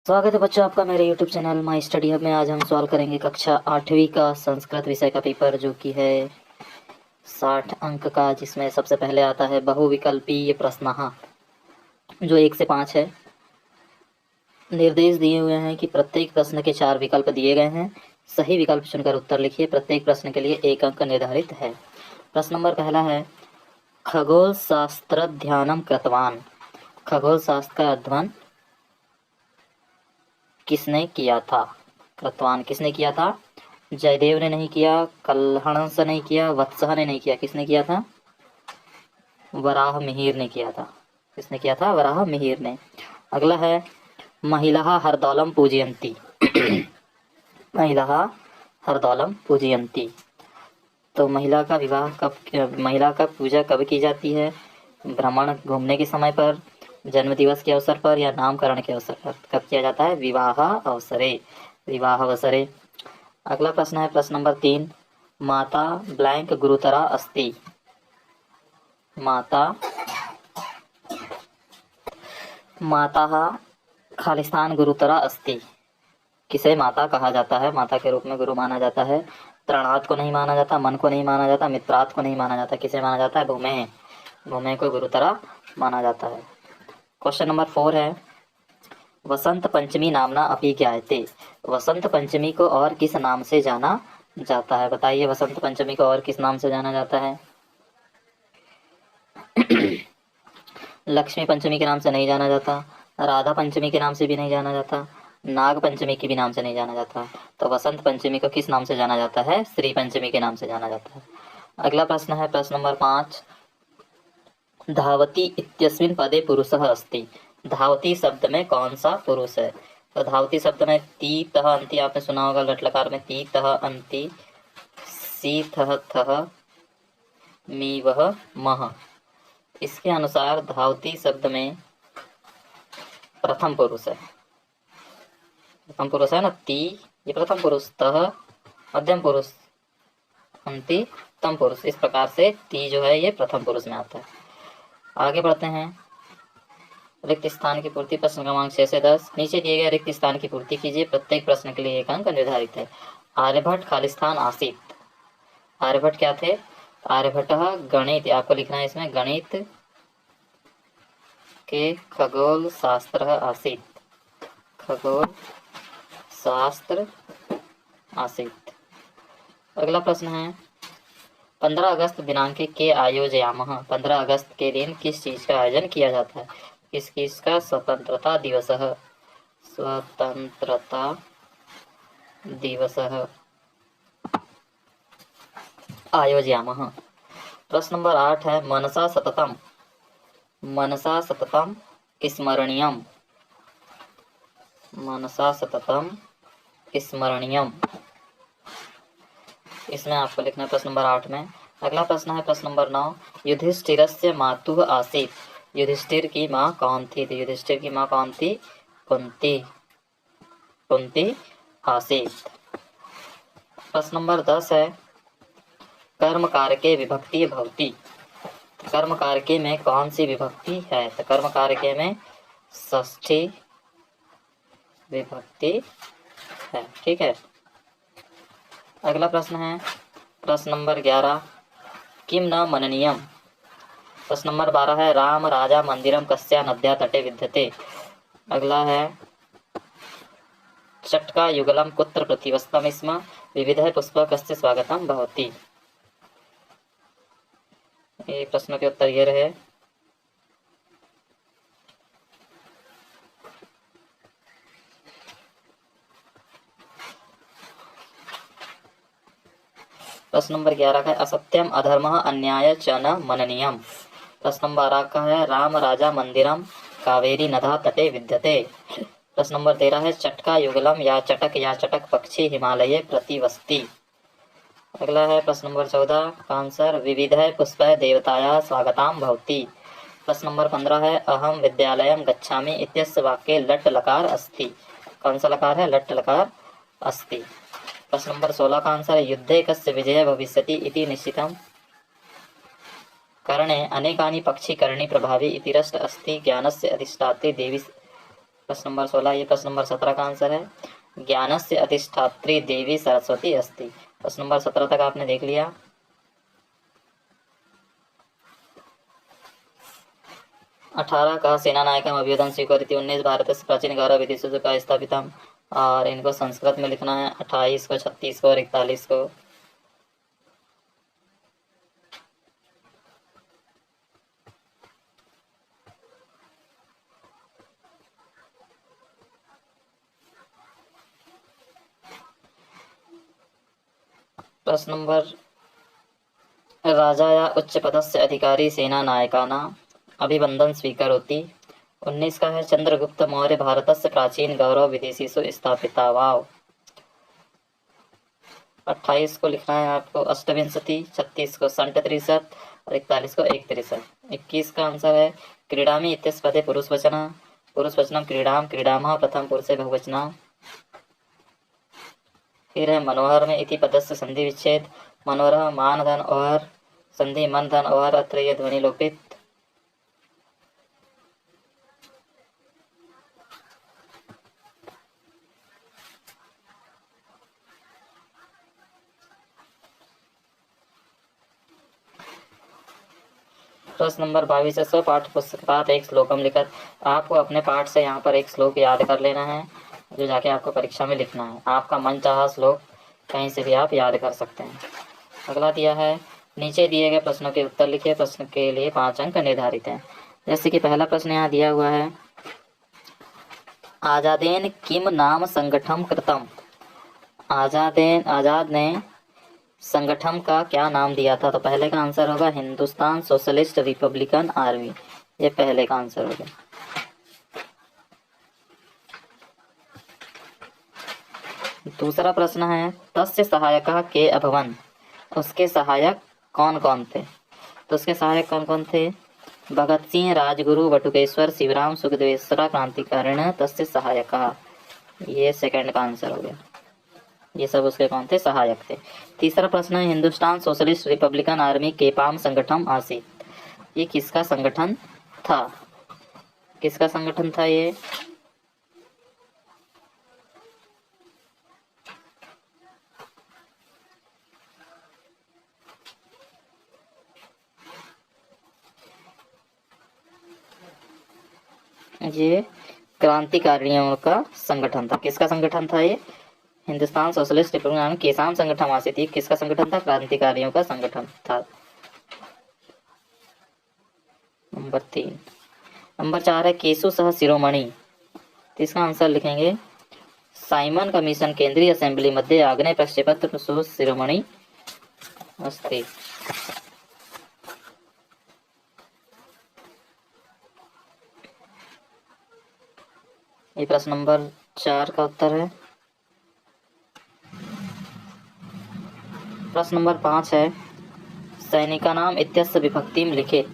स्वागत है बच्चों आपका मेरे YouTube channel my study hub में। आज हम सॉल्व करेंगे कक्षा 8वीं का संस्कृत विषय का पेपर, जो कि है 60 अंक का, जिसमें सबसे पहले आता है बहुविकल्पीय प्रश्न, जो 1 से 5 है। निर्देश दिए हुए हैं कि प्रत्येक प्रश्न के 4 विकल्प दिए गए हैं। सही विकल्प चुनकर उत्तर लिखिए। प्रत्येक प्रश्न के लिए 1 अंक निर्धारित है। प्रश्न नंबर पहला है, खगोल शास्त्राध्ययनम कृतवान। खगोल शास्त्र का अध्ययन किसने किया था? कृतवान किसने किया था? जयदेव ने नहीं किया, कल्हणस ने किया, वत्सः ने नहीं किया। किसने किया था? वराह मिहिर ने किया था। किसने किया था? वराह मिहिर ने। अगला है, महिला हरदौलम पूजयंती। महिला हरदौलम पूजयंती। तो महिला का विवाह कब, महिला का पूजा कब की जाती है? भ्रमण घूमने के समय पर, जन्म दिवस के अवसर पर, या नामकरण के अवसर पर। कब किया जाता है? विवाह अवसरे, विवाह अवसरे। अगला प्रश्न है प्रश्न नंबर 3, माता ब्लैंक गुरुतरा अस्ति। माता खालिस्तान गुरुतरा अस्ति। किसे माता कहा जाता है? माता के रूप में गुरु माना जाता है। त्रणार्थ को नहीं माना जाता, मन को नहीं माना जाता, मित्रार्थ को नहीं माना जाता। किसे माना जाता है? भूमें। भूमें को गुरुतरा माना जाता है। क्वेश्चन नंबर 4 है, वसंत पंचमी नामना अपि ज्ञायते। वसंत पंचमी को और किस नाम से जाना जाता है? बताइए, वसंत पंचमी को और किस नाम से जाना जाता है? लक्ष्मी पंचमी के नाम से नहीं जाना जाता, राधा पंचमी के नाम से भी नहीं जाना जाता, नाग पंचमी के भी नाम से नहीं जाना जाता। तो वसंत पंचमी को किस नाम से जाना जाता है? श्री पंचमी के नाम से जाना जाता है। अगला प्रश्न है प्रश्न नंबर 5, धावती इत्यस्मिन् पदे पुरुषः अस्ति। धावती शब्द में कौन सा पुरुष है? तो धावती शब्द में ती तह अंति, आपने सुना होगा लट लकार में ती तह अंति, सी थह थह मी वह मह। इसके अनुसार धावती शब्द में प्रथम पुरुष है। प्रथम पुरुष है ना, ती ये प्रथम पुरुष, तह मध्यम पुरुष, अंति तम पुरुष। इस प्रकार से ती जो है ये प्रथम पुरुष में आता है। आगे बढ़ते हैं, रिक्त स्थान की पूर्ति। प्रश्न क्रमांक 6 से 10। नीचे दिए गए रिक्त स्थान की पूर्ति कीजिए। प्रत्येक प्रश्न के लिए 1 अंक निर्धारित है। आर्यभट्ट खालिस्तान आसीत। आर्यभट्ट क्या थे? आर्यभट्ट गणित, आपको लिखना है इसमें, गणित के खगोल शास्त्र आसीत। खगोल शास्त्र आसीत। अगला प्रश्न है, 15 अगस्त दिनांक के आयोजयामः। 15 अगस्त के दिन किस चीज का आयोजन किया जाता है? किस किस का? स्वतंत्रता दिवस। स्वतंत्रता दिवस आयोजयामः। प्रश्न नंबर 8 है, मनसा सततम। मनसा सततम स्मरणीयम। मनसा सततम स्मरणीयम। इसमें आपको लिखना है प्रश्न नंबर 8 में। अगला प्रश्न है प्रश्न नंबर 9, युधिष्ठिरस्य मातुः आसीत्। युधिष्ठिर की माँ कौन थी? तो युधिष्ठिर की माँ कौन थी? कुंती। कुंती आसीत्। प्रश्न नंबर 10 है, कर्म कारके विभक्ति भवति। कर्म कारके में कौन सी विभक्ति है? तो कर्म कारके में षष्ठी विभक्ति है। ठीक है। अगला प्रश्न है प्रश्न नंबर 11, किम न मननीयम। प्रश्न नंबर 12 है, राम राजा मंदिरम कस्या नद्या तटे विद्यते। अगला है, चटका युगलम कुत्र प्रतिवस्तम स्म, विविध पुष्प कस्य स्वागतम भवति। ये प्रश्न के उत्तर ये रहे। प्रश्न नंबर 11 का है, असत्यम अधर्म अन्याय च न मननीयम। प्रश्न नंबर 12 का है, राम राजा मंदिरम कावेरी नदा तटे विद्यते। प्रश्न नंबर 13 है, चटका युगलम या चटक पक्षी हिमालय प्रतिवस्ति। अगला है प्रश्न नंबर 14 का आंसर, विविध पुष्प देवताया स्वागताम भवति। प्रश्न नंबर 15 है, अहम विद्यालयम गच्छामि इत्यस्य वाक्ये लट लकार अस्ति। कौन सा लकार है? लट लकार अस्ति। प्रश्न नंबर 16 का आंसर है, युद्धे कस्य विजय भविष्यति इति निश्चितम। कर्णे अनेकानि पक्षी कर्णी प्रभावी इति रष्ट अस्ति ज्ञानस्य अधिष्ठात्री देवी प्रश्न नंबर 16, ये प्रश्न नंबर 17 का आंसर है। ज्ञानस्य अधिष्ठात्री देवी सरस्वती अस्ति। प्रश्न नंबर 17 तक आपने देख लिया। अठारह का सेना नायकम अभियोदन स्वीकृति 19 भारत से प्राचीन गौरव विदेशों का स्थापितम। और इनको संस्कृत में लिखना है 28 को, 36 को और 41 को। प्रश्न नंबर, राजा या उच्च पदस्य अधिकारी सेना नायकानां अभिवंदन स्वीकरोति। 19 का है चंद्रगुप्त मौर्य भारतस्य प्राचीन गौरव विदेशीसु स्थापिता वाव। 28 को लिखना है आपको अष्टविंशति, 36 को संट त्रिशत और 41 को एक त्रिशत। 21 का आंसर है क्रीडामी इत्यस्य पदे पुरुषवचनम क्रीडाम क्रीडामः प्रथम पुरुषे बहुवचनम। फिर है मनोहर में इति पदस्य संधि विच्छेद। मनोहर मान धन और संधि मन धन और अत्र ये ध्वनि लोपित। प्रश्न नंबर 22 स्व पाठ पुस्तक एक श्लोकम लिखत। आपको अपने पाठ से यहाँ पर एक श्लोक याद कर लेना है, जो जाके आपको परीक्षा में लिखना है। आपका मन चाहा श्लोक कहीं से भी आप याद कर सकते हैं। अगला दिया है नीचे दिए गए प्रश्नों के उत्तर लिखिए। प्रश्न के लिए 5 अंक निर्धारित हैं। जैसे कि पहला प्रश्न यहाँ दिया हुआ है, आजादेन किम नाम संगठन कृतम। आजाद ने संगठन का क्या नाम दिया था? तो पहले का आंसर होगा हिंदुस्तान सोशलिस्ट रिपब्लिकन आर्मी। ये पहले का आंसर होगा। दूसरा प्रश्न है तस्य सहायकः के अभवन। उसके सहायक कौन कौन थे? तो उसके सहायक कौन कौन थे? भगत सिंह, राजगुरु, बटुकेश्वर, शिवराम, सुखदेवेश्वरा क्रांतिकारिण तस्य सहायकः। ये सेकंड का आंसर हो गया। ये सब उसके कौन थे? सहायक थे। तीसरा प्रश्न है हिंदुस्तान सोशलिस्ट रिपब्लिकन आर्मी केपाम संगठन आसीत। ये किसका संगठन था? किसका संगठन था ये? ये क्रांतिकारियों का संगठन था। किसका संगठन था ये? हिंदुस्तान सोशलिस्ट रिपब्लिकन केसाम संगठन आसित। किसका संगठन था? क्रांतिकारियों का संगठन था। नंबर 3। नंबर 4 है केशु सह शिरोमणि। तो इसका आंसर लिखेंगे साइमन कमीशन केंद्रीय असेंबली मध्ये आग्नेय प्रक्षेपत्र सह शिरोमणि अस्ति। ये प्रश्न नंबर 4 का उत्तर है। प्रश्न नंबर 5 है सैनिकानाम इत्यस्य विभक्तिम लिखित।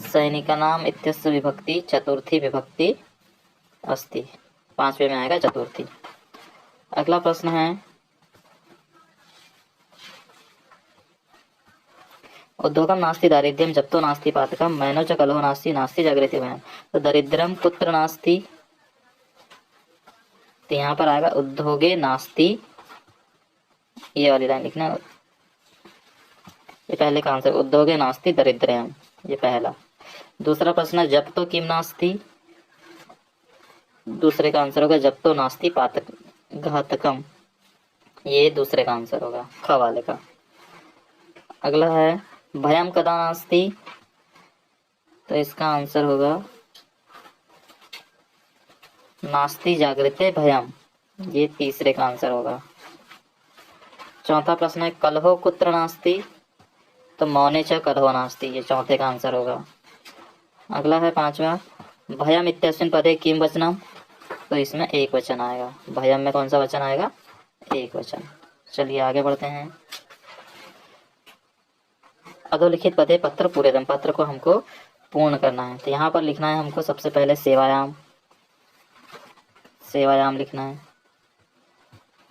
सैनिकानाम इत्यस्य विभक्ति चतुर्थी विभक्ति अस्ति। 5वें में आएगा चतुर्थी। अगला प्रश्न है उद्योगम नास्ति दारिद्र्यम जप्तो नास्ति पातकम मैनो च कलहो नास्ति नास्ति जागृति वयम। तो दरिद्रम कुत्र नास्ति? तो यहाँ पर आएगा उद्योगे नास्ति। ये वाली लाइन लिखना। ये पहले का आंसर उद्योगे नास्ति दरिद्रम। ये पहला। दूसरा प्रश्न है जब तो किम नास्ति। दूसरे का आंसर होगा जब तो नास्ति पातक घातकम। ये दूसरे का आंसर होगा ख वाले का। अगला है भयम कदा नास्ति। तो इसका आंसर होगा नास्ति जागृते भयम। ये तीसरे का आंसर होगा। चौथा प्रश्न है कलहो कुत्र नास्ति। तो मौने च कलहो नास्ति। ये चौथे का आंसर होगा। अगला है 5वां भयम इत्यस्मिन् पदे किम वचनम। तो इसमें एक वचन आएगा। भयम में कौन सा वचन आएगा? एक वचन। चलिए आगे बढ़ते हैं। अधोलिखित पदे पत्र पूरे दम। पत्र को हमको पूर्ण करना है। तो यहाँ पर लिखना है हमको सबसे पहले सेवायाम। सेवायाम लिखना है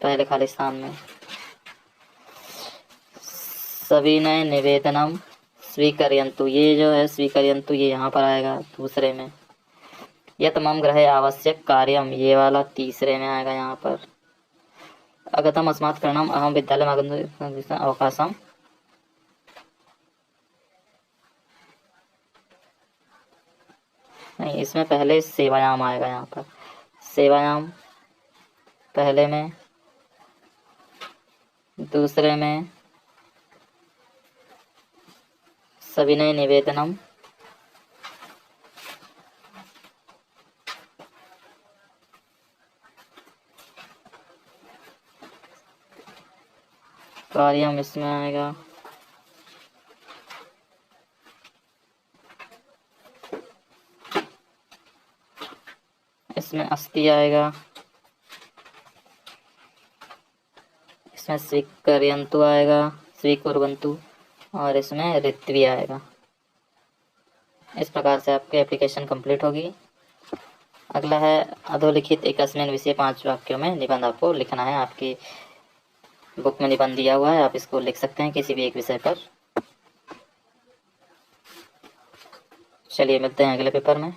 पहले खाली स्थान में। सविनय निवेदनम स्वीकरयन्तु। ये जो है स्वीकरयन्तु ये यहाँ पर आएगा दूसरे में। यत मम ग्रहे आवश्यक कार्यम, ये वाला तीसरे में आएगा यहाँ पर। अगतम अस्मात् करणम अहम विद्यालय आगन्तुम अवकाशम, नहीं, इसमें पहले सेवायाम आएगा यहाँ पर। सेवायाम पहले में, दूसरे में सविनय निवेदनम, कार्यम इसमें आएगा। इसमें अस्ति आएगा। इसमें स्वीकर्यन्तु आएगा, स्वीकुर्वन्तु, और इसमें ऋत्वी आएगा। इस प्रकार से आपकी एप्लीकेशन कंप्लीट होगी। अगला है अधोलिखित एकस्मिन् विषये 5 वाक्यों में निबंध आपको लिखना है। आपकी बुक में निबंध दिया हुआ है, आप इसको लिख सकते हैं किसी भी एक विषय पर। चलिए मिलते हैं अगले पेपर में।